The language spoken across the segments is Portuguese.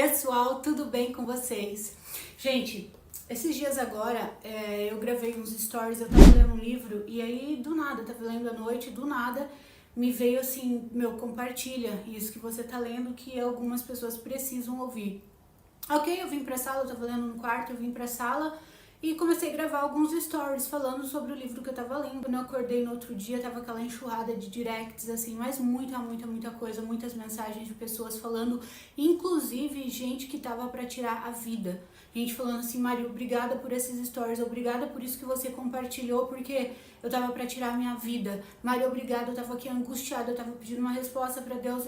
pessoal, tudo bem com vocês? Gente, esses dias agora eu gravei uns stories, eu tava lendo um livro e aí do nada, eu tava lendo à noite, do nada me veio assim, compartilha isso que você tá lendo que algumas pessoas precisam ouvir. Ok, eu vim pra sala, eu tava lendo no quarto, eu vim pra sala e comecei a gravar alguns stories falando sobre o livro que eu tava lendo. Quando eu acordei no outro dia, tava aquela enxurrada de directs, assim, mas muita coisa, muitas mensagens de pessoas falando, inclusive gente que tava pra tirar a vida. Gente falando assim, Mari, obrigada por esses stories, obrigada por isso que você compartilhou, porque eu tava pra tirar a minha vida. Mari, obrigada, eu tava aqui angustiada, eu tava pedindo uma resposta pra Deus.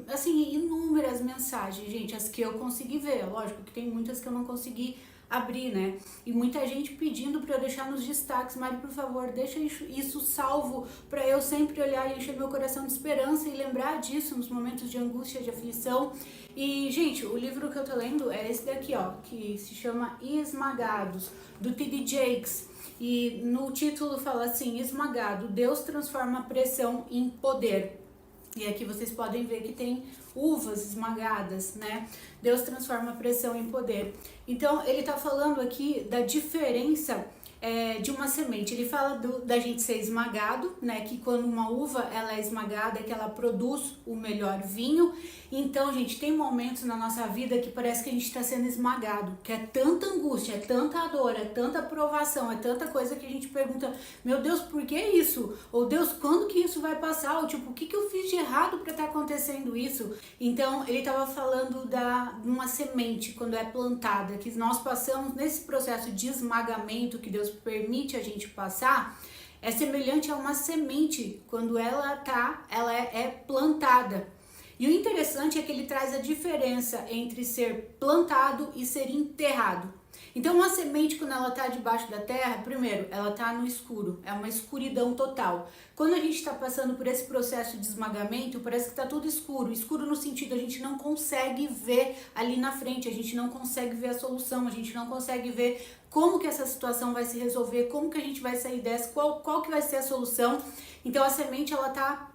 Assim, inúmeras mensagens, gente, as que eu consegui ver. Lógico que tem muitas que eu não consegui abrir, né? E muita gente pedindo para eu deixar nos destaques, Mari, por favor, deixa isso salvo para eu sempre olhar e encher meu coração de esperança e lembrar disso nos momentos de angústia, de aflição. E, gente, o livro que eu tô lendo é esse daqui, ó, que se chama Esmagados, do T.D. Jakes. E no título fala assim, Esmagado, Deus transforma a pressão em poder. E aqui vocês podem ver que tem uvas esmagadas, né? Deus transforma a pressão em poder. Então, ele tá falando aqui da diferença de uma semente. Ele fala da gente ser esmagado, né? Que quando uma uva ela é esmagada, é que ela produz o melhor vinho. Então, gente, tem momentos na nossa vida que parece que a gente está sendo esmagado, que é tanta angústia, é tanta dor, é tanta provação, é tanta coisa que a gente pergunta, meu Deus, por que isso? Ou Deus, quando que isso vai passar? Ou tipo, o que eu fiz de errado para estar acontecendo isso? Então, ele estava falando de uma semente, quando é plantada, que nós passamos nesse processo de esmagamento que Deus permite a gente passar, é semelhante a uma semente quando ela é plantada. E o interessante é que ele traz a diferença entre ser plantado e ser enterrado. Então, uma semente, quando ela está debaixo da terra, primeiro, ela está no escuro, é uma escuridão total. Quando a gente está passando por esse processo de esmagamento, parece que está tudo escuro. Escuro no sentido, a gente não consegue ver ali na frente, a gente não consegue ver a solução, a gente não consegue ver como que essa situação vai se resolver, como que a gente vai sair dessa, qual que vai ser a solução. Então, a semente, ela está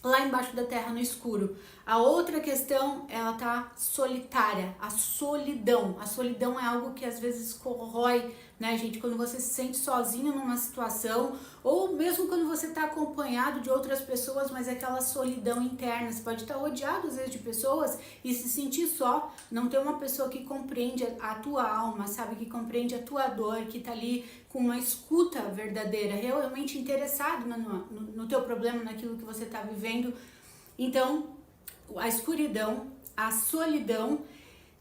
lá embaixo da terra, no escuro. A outra questão, ela tá solitária, a solidão. A solidão é algo que às vezes corrói, né, gente? Quando você se sente sozinho numa situação, ou mesmo quando você tá acompanhado de outras pessoas, mas é aquela solidão interna. Você pode estar odiado às vezes de pessoas e se sentir só, não ter uma pessoa que compreende a tua alma, sabe? Que compreende a tua dor, que tá ali com uma escuta verdadeira, realmente interessado no teu problema, naquilo que você tá vivendo. Então, a escuridão, a solidão,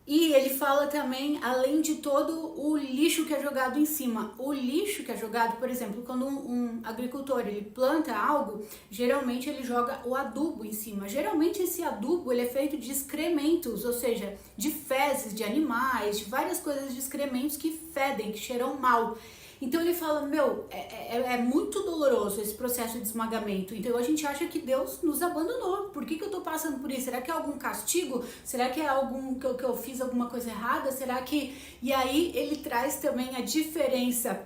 e ele fala também, além de todo o lixo que é jogado em cima. O lixo que é jogado, por exemplo, quando um agricultor ele planta algo, geralmente ele joga o adubo em cima. Geralmente esse adubo ele é feito de excrementos, ou seja, de fezes de animais, de várias coisas de excrementos que fedem, que cheiram mal. Então ele fala, é muito doloroso esse processo de esmagamento. Então a gente acha que Deus nos abandonou. Por que eu tô passando por isso? Será que é algum castigo? Será que é algum que eu fiz alguma coisa errada? Será que... E aí ele traz também a diferença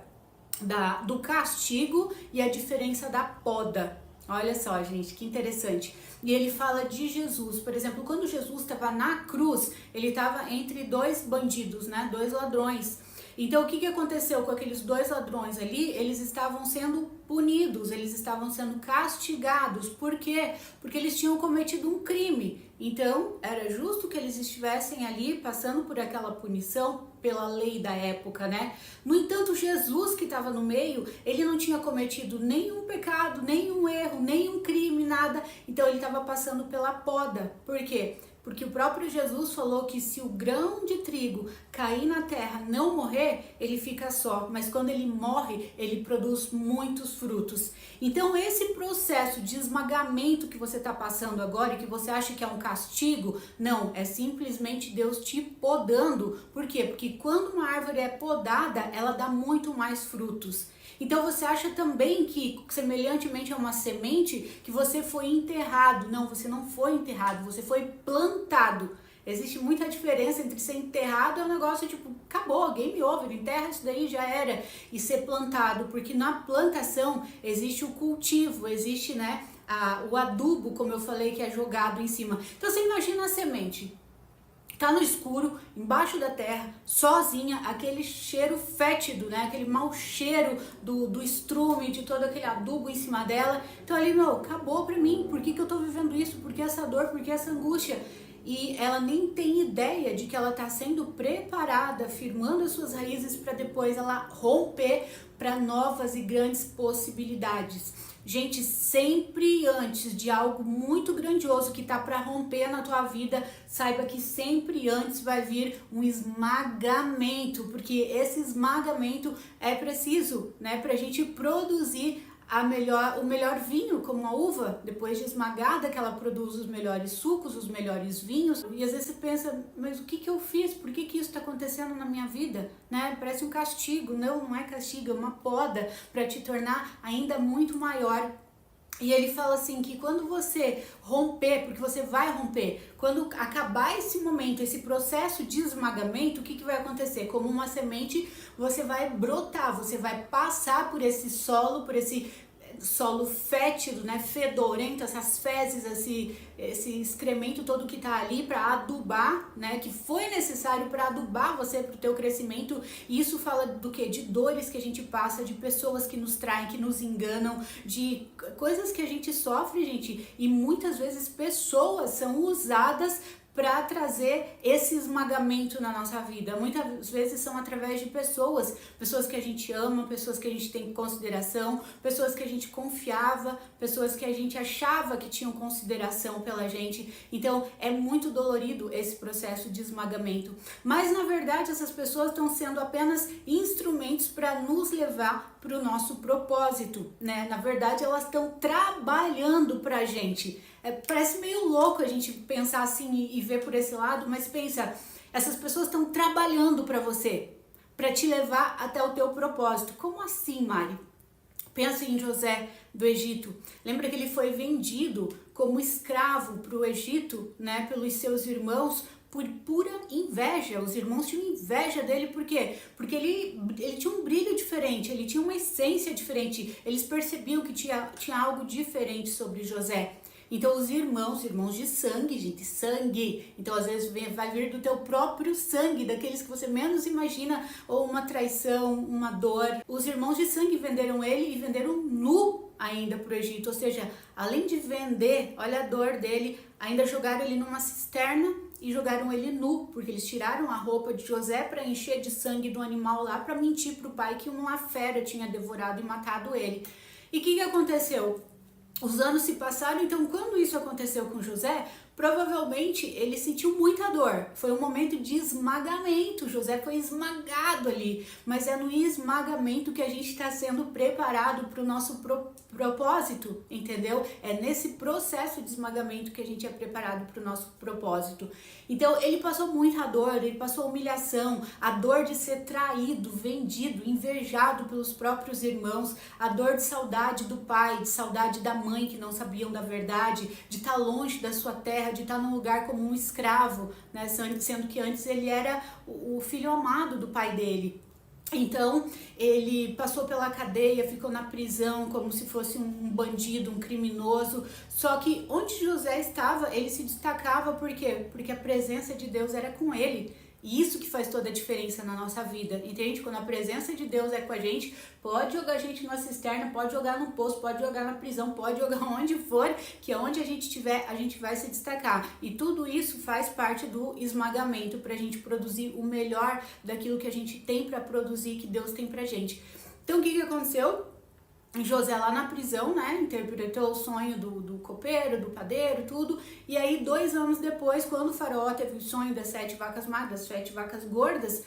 do castigo e a diferença da poda. Olha só, gente, que interessante. E ele fala de Jesus. Por exemplo, quando Jesus estava na cruz, ele estava entre dois bandidos, né? Dois ladrões. Então, o que aconteceu com aqueles dois ladrões ali? Eles estavam sendo punidos, eles estavam sendo castigados. Por quê? Porque eles tinham cometido um crime. Então, era justo que eles estivessem ali passando por aquela punição pela lei da época, né? No entanto, Jesus que estava no meio, ele não tinha cometido nenhum pecado, nenhum erro, nenhum crime, nada. Então, ele estava passando pela poda. Por quê? Porque o próprio Jesus falou que se o grão de trigo cair na terra não morrer, ele fica só. Mas quando ele morre, ele produz muitos frutos. Então esse processo de esmagamento que você está passando agora e que você acha que é um castigo, não, é simplesmente Deus te podando. Por quê? Porque quando uma árvore é podada, ela dá muito mais frutos. Então você acha também que, semelhantemente a uma semente, que você foi enterrado. Não, você não foi enterrado, você foi plantado. Existe muita diferença entre ser enterrado é um negócio tipo, acabou, game over, enterra isso daí, já era. E ser plantado, porque na plantação existe o cultivo, existe, né, o adubo, como eu falei, que é jogado em cima. Então você imagina a semente. tá no escuro, embaixo da terra, sozinha, aquele cheiro fétido, né? Aquele mau cheiro do estrume, de todo aquele adubo em cima dela. Então ali, meu, acabou pra mim. Por que eu tô vivendo isso? Por que essa dor? Por que essa angústia? E ela nem tem ideia de que ela está sendo preparada, firmando as suas raízes para depois ela romper para novas e grandes possibilidades. Gente, sempre antes de algo muito grandioso que tá para romper na tua vida, saiba que sempre antes vai vir um esmagamento, porque esse esmagamento é preciso, né, pra gente produzir o melhor vinho, como a uva, depois de esmagada, que ela produz os melhores sucos, os melhores vinhos. E às vezes você pensa, mas o que eu fiz? Por que isso está acontecendo na minha vida? Né? Parece um castigo. Não é castigo, é uma poda para te tornar ainda muito maior. E ele fala assim que quando você romper, porque você vai romper, quando acabar esse momento, esse processo de esmagamento, o que vai acontecer? Como uma semente, você vai brotar, você vai passar por esse solo fétido, né, fedorento, essas fezes, esse excremento todo que tá ali para adubar, né, que foi necessário para adubar você pro teu crescimento. E isso fala do quê? De dores que a gente passa, de pessoas que nos traem, que nos enganam, de coisas que a gente sofre, gente, e muitas vezes pessoas são usadas para trazer esse esmagamento na nossa vida. Muitas vezes são através de pessoas que a gente ama, pessoas que a gente tem consideração, pessoas que a gente confiava, pessoas que a gente achava que tinham consideração pela gente. Então é muito dolorido esse processo de esmagamento. Mas na verdade essas pessoas estão sendo apenas instrumentos para nos levar para o nosso propósito, né? Na verdade elas estão trabalhando para a gente. Parece meio louco a gente pensar assim e ver por esse lado, mas pensa, essas pessoas estão trabalhando para você, para te levar até o teu propósito. Como assim, Mari? Pensa em José do Egito. Lembra que ele foi vendido como escravo para o Egito, né, pelos seus irmãos, por pura inveja. Os irmãos tinham inveja dele, por quê? Porque ele tinha um brilho diferente, ele tinha uma essência diferente, eles percebiam que tinha algo diferente sobre José. Então os irmãos de sangue, gente, sangue. Então às vezes vai vir do teu próprio sangue, daqueles que você menos imagina, ou uma traição, uma dor. Os irmãos de sangue venderam ele e venderam nu ainda pro Egito. Ou seja, além de vender, olha a dor dele, ainda jogaram ele numa cisterna e jogaram ele nu, porque eles tiraram a roupa de José para encher de sangue do animal lá, para mentir pro pai que uma fera tinha devorado e matado ele. E o que aconteceu? Os anos se passaram, então quando isso aconteceu com José, provavelmente ele sentiu muita dor. Foi um momento de esmagamento, José foi esmagado ali. Mas é no esmagamento que a gente está sendo preparado para o nosso propósito, entendeu? É nesse processo de esmagamento que a gente é preparado para o nosso propósito. Então ele passou muita dor, ele passou humilhação, a dor de ser traído, vendido, invejado pelos próprios irmãos, a dor de saudade do pai, de saudade da mãe que não sabiam da verdade, de estar longe da sua terra, de estar num lugar como um escravo, né? Sendo que antes ele era o filho amado do pai dele. Então ele passou pela cadeia, ficou na prisão como se fosse um bandido, um criminoso. Só que onde José estava, ele se destacava. Por quê? Porque a presença de Deus era com ele. E isso que faz toda a diferença na nossa vida, entende? Quando a presença de Deus é com a gente, pode jogar a gente numa cisterna, pode jogar no poço, pode jogar na prisão, pode jogar onde for, que onde a gente estiver, a gente vai se destacar. E tudo isso faz parte do esmagamento para a gente produzir o melhor daquilo que a gente tem para produzir, que Deus tem pra gente. Então o que aconteceu? José lá na prisão, né, interpretou o sonho do copeiro, do padeiro, tudo. E aí 2 anos depois, quando o faraó teve o sonho das 7 vacas magras, 7 vacas gordas,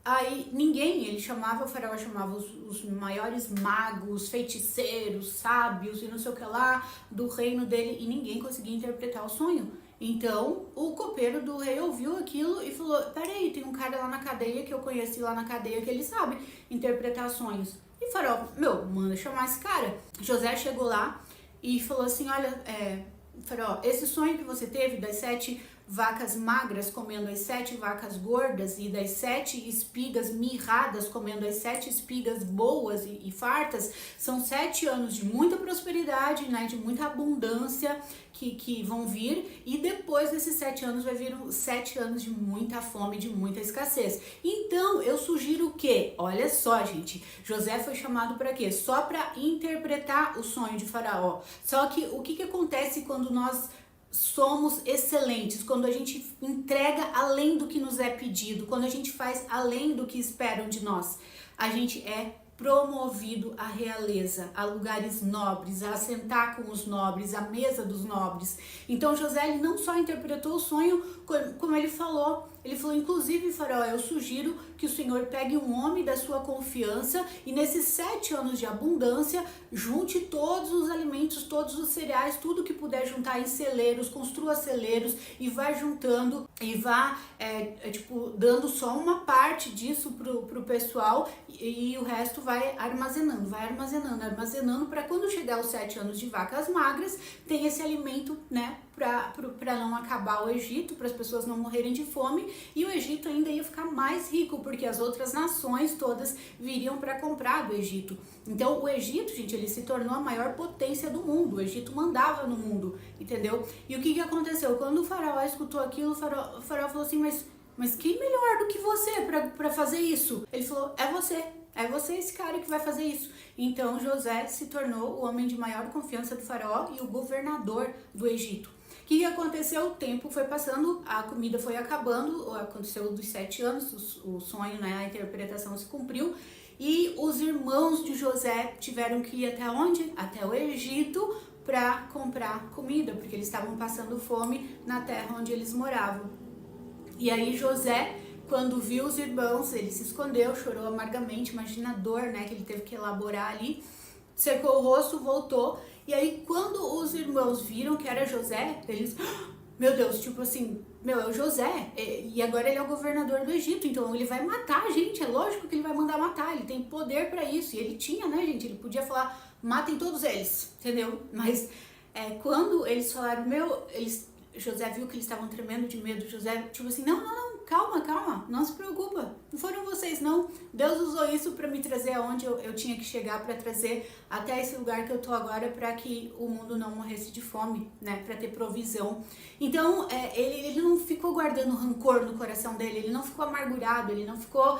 aí o faraó chamava os maiores magos, feiticeiros, sábios e não sei o que lá do reino dele, e ninguém conseguia interpretar o sonho. Então o copeiro do rei ouviu aquilo e falou: peraí, tem um cara lá na cadeia que eu conheci lá na cadeia que ele sabe interpretar sonhos. E o faraó, manda chamar esse cara. José chegou lá e falou assim: olha, faraó, esse sonho que você teve das 7 vacas magras comendo as 7 vacas gordas e das 7 espigas mirradas comendo as 7 espigas boas e fartas, são 7 anos de muita prosperidade, né, de muita abundância que vão vir, e depois desses 7 anos vai vir 7 anos de muita fome, de muita escassez. Então eu sugiro o quê? Olha só, gente, José foi chamado para quê? Só para interpretar o sonho de Faraó. Só que o que acontece quando nós somos excelentes, quando a gente entrega além do que nos é pedido, quando a gente faz além do que esperam de nós? A gente é promovido à realeza, a lugares nobres, a assentar com os nobres, à mesa dos nobres. Então José, ele não só interpretou o sonho, como ele falou, inclusive, Faraó, eu sugiro que o Senhor pegue um homem da sua confiança e nesses 7 anos de abundância, junte todos os alimentos, todos os cereais, tudo que puder juntar em celeiros, construa celeiros e vá juntando e vá, dando só uma parte disso pro pessoal e o resto vai armazenando para quando chegar os 7 anos de vacas magras, tem esse alimento, né, para não acabar o Egito, para as pessoas não morrerem de fome, e o Egito ainda ia ficar mais rico, porque as outras nações todas viriam para comprar do Egito. Então o Egito, gente, ele se tornou a maior potência do mundo, o Egito mandava no mundo, entendeu? E o que aconteceu? Quando o faraó escutou aquilo, o faraó falou assim, mas quem melhor do que você para fazer isso? Ele falou, é você esse cara que vai fazer isso. Então José se tornou o homem de maior confiança do faraó e o governador do Egito. O que aconteceu? O tempo foi passando, a comida foi acabando, aconteceu dos 7 anos, o sonho, né, a interpretação se cumpriu, e os irmãos de José tiveram que ir até onde? Até o Egito para comprar comida, porque eles estavam passando fome na terra onde eles moravam. E aí José, quando viu os irmãos, ele se escondeu, chorou amargamente, imagina a dor, né, que ele teve que elaborar ali, secou o rosto, voltou. E aí, quando os irmãos viram que era José, eles, meu Deus, tipo assim, é o José, e agora ele é o governador do Egito, então ele vai matar a gente, é lógico que ele vai mandar matar, ele tem poder pra isso, e ele tinha, né, gente, ele podia falar, matem todos eles, entendeu? Mas quando eles falaram, José viu que eles estavam tremendo de medo, José, tipo assim, não, calma, não se preocupa, não foram vocês não, Deus usou isso para me trazer aonde eu tinha que chegar, para trazer até esse lugar que eu tô agora, para que o mundo não morresse de fome, né, para ter provisão. Então ele não ficou guardando rancor no coração dele, ele não ficou amargurado, ele não ficou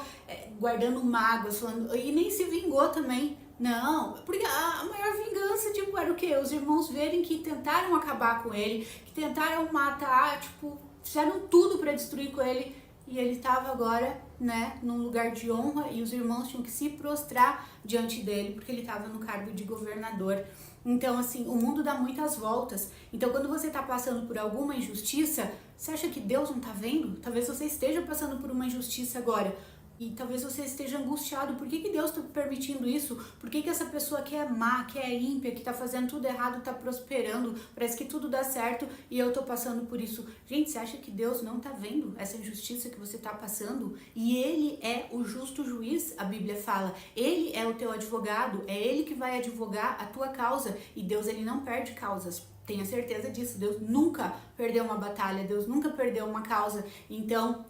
guardando mágoas, falando, e nem se vingou também. Não, porque a maior vingança, tipo, era o quê? Os irmãos verem que tentaram acabar com ele, que tentaram matar, tipo, fizeram tudo para destruir com ele, e ele estava agora, né, num lugar de honra, e os irmãos tinham que se prostrar diante dele, porque ele estava no cargo de governador. Então, assim, o mundo dá muitas voltas. Então, quando você está passando por alguma injustiça, você acha que Deus não está vendo? Talvez você esteja passando por uma injustiça agora, e talvez você esteja angustiado, por que Deus está permitindo isso? Por que essa pessoa que é má, que é ímpia, que está fazendo tudo errado, está prosperando, parece que tudo dá certo e eu estou passando por isso? Gente, você acha que Deus não está vendo essa injustiça que você está passando? E Ele é o justo juiz, a Bíblia fala. Ele é o teu advogado, é Ele que vai advogar a tua causa. E Deus, Ele não perde causas. Tenha certeza disso. Deus nunca perdeu uma batalha, Deus nunca perdeu uma causa. Então,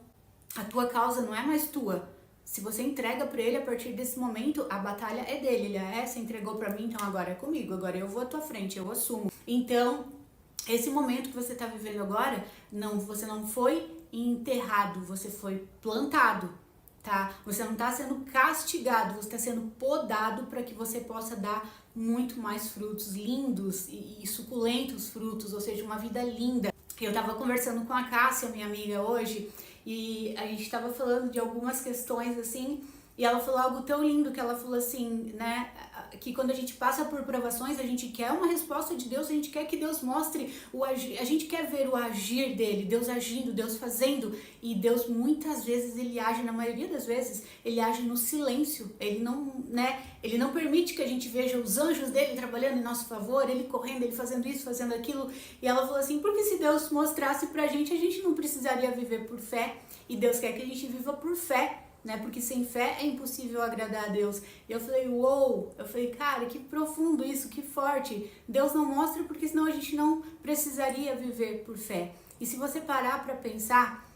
a tua causa não é mais tua. Se você entrega para ele, a partir desse momento, a batalha é dele. Ele você entregou para mim, então agora é comigo. Agora eu vou à tua frente, eu assumo. Então, esse momento que você está vivendo agora, você não foi enterrado, você foi plantado, tá? Você não está sendo castigado, você está sendo podado para que você possa dar muito mais frutos lindos e suculentos frutos, ou seja, uma vida linda. Eu estava conversando com a Cássia, minha amiga, hoje, e a gente estava falando de algumas questões assim, e ela falou algo tão lindo, que ela falou assim, né, que quando a gente passa por provações, a gente quer uma resposta de Deus, a gente quer que Deus mostre o agir, a gente quer ver o agir dele, Deus agindo, Deus fazendo, e Deus muitas vezes ele age, na maioria das vezes, ele age no silêncio, ele não permite que a gente veja os anjos dele trabalhando em nosso favor, ele correndo, ele fazendo isso, fazendo aquilo, e ela falou assim, porque se Deus mostrasse pra gente, a gente não precisaria viver por fé, e Deus quer que a gente viva por fé, né? Porque sem fé é impossível agradar a Deus. E eu falei, uou! Eu falei, cara, que profundo isso, que forte. Deus não mostra porque senão a gente não precisaria viver por fé. E se você parar para pensar,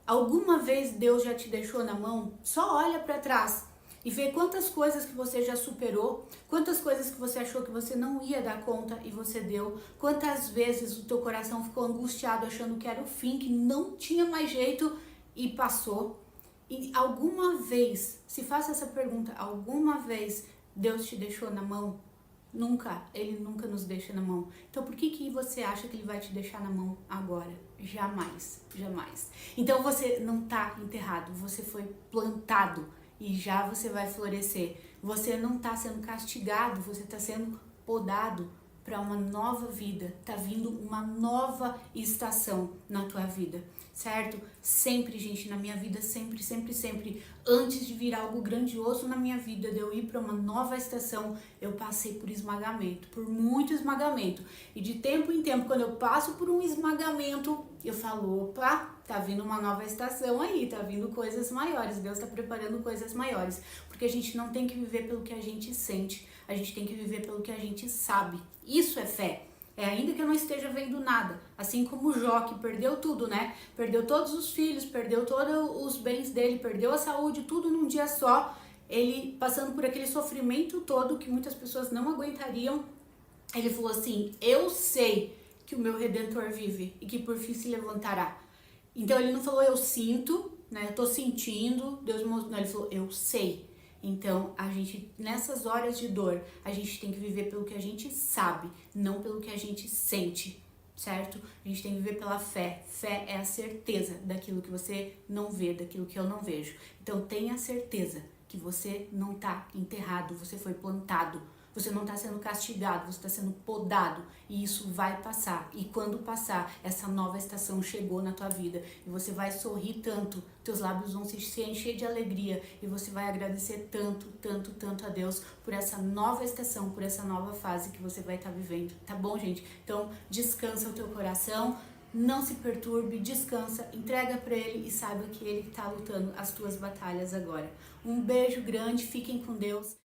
alguma vez Deus já te deixou na mão? Só olha para trás e vê quantas coisas que você já superou, quantas coisas que você achou que você não ia dar conta e você deu, quantas vezes o teu coração ficou angustiado achando que era o fim, que não tinha mais jeito e passou. E alguma vez, se faça essa pergunta, alguma vez Deus te deixou na mão? Nunca, Ele nunca nos deixa na mão. Então por que você acha que Ele vai te deixar na mão agora? Jamais, jamais. Então você não está enterrado, você foi plantado e já você vai florescer. Você não está sendo castigado, você está sendo podado para uma nova vida. Tá vindo uma nova estação na tua vida, certo? Sempre, gente, na minha vida, sempre, sempre, sempre, antes de vir algo grandioso na minha vida, de eu ir para uma nova estação, eu passei por esmagamento, por muito esmagamento. E de tempo em tempo, quando eu passo por um esmagamento, eu falo, opa, tá vindo uma nova estação aí, tá vindo coisas maiores, Deus tá preparando coisas maiores. Porque a gente não tem que viver pelo que a gente sente, a gente tem que viver pelo que a gente sabe. Isso é fé. Ainda que eu não esteja vendo nada, assim como Jó, que perdeu tudo, né? Perdeu todos os filhos, perdeu todos os bens dele, perdeu a saúde, tudo num dia só. Ele passando por aquele sofrimento todo que muitas pessoas não aguentariam. Ele falou assim, eu sei que o meu Redentor vive e que por fim se levantará. Então ele não falou eu sinto, né? Eu tô sentindo, Deus me mostrou. Não, ele falou eu sei. Então, a gente, nessas horas de dor, a gente tem que viver pelo que a gente sabe, não pelo que a gente sente, certo? A gente tem que viver pela fé. Fé é a certeza daquilo que você não vê, daquilo que eu não vejo. Então, tenha certeza que você não está enterrado, você foi plantado. Você não está sendo castigado, você está sendo podado e isso vai passar. E quando passar, essa nova estação chegou na tua vida e você vai sorrir tanto, teus lábios vão se encher de alegria e você vai agradecer tanto, tanto, tanto a Deus por essa nova estação, por essa nova fase que você vai estar vivendo, tá bom, gente? Então, descansa o teu coração, não se perturbe, descansa, entrega para Ele e saiba que Ele está lutando as tuas batalhas agora. Um beijo grande, fiquem com Deus.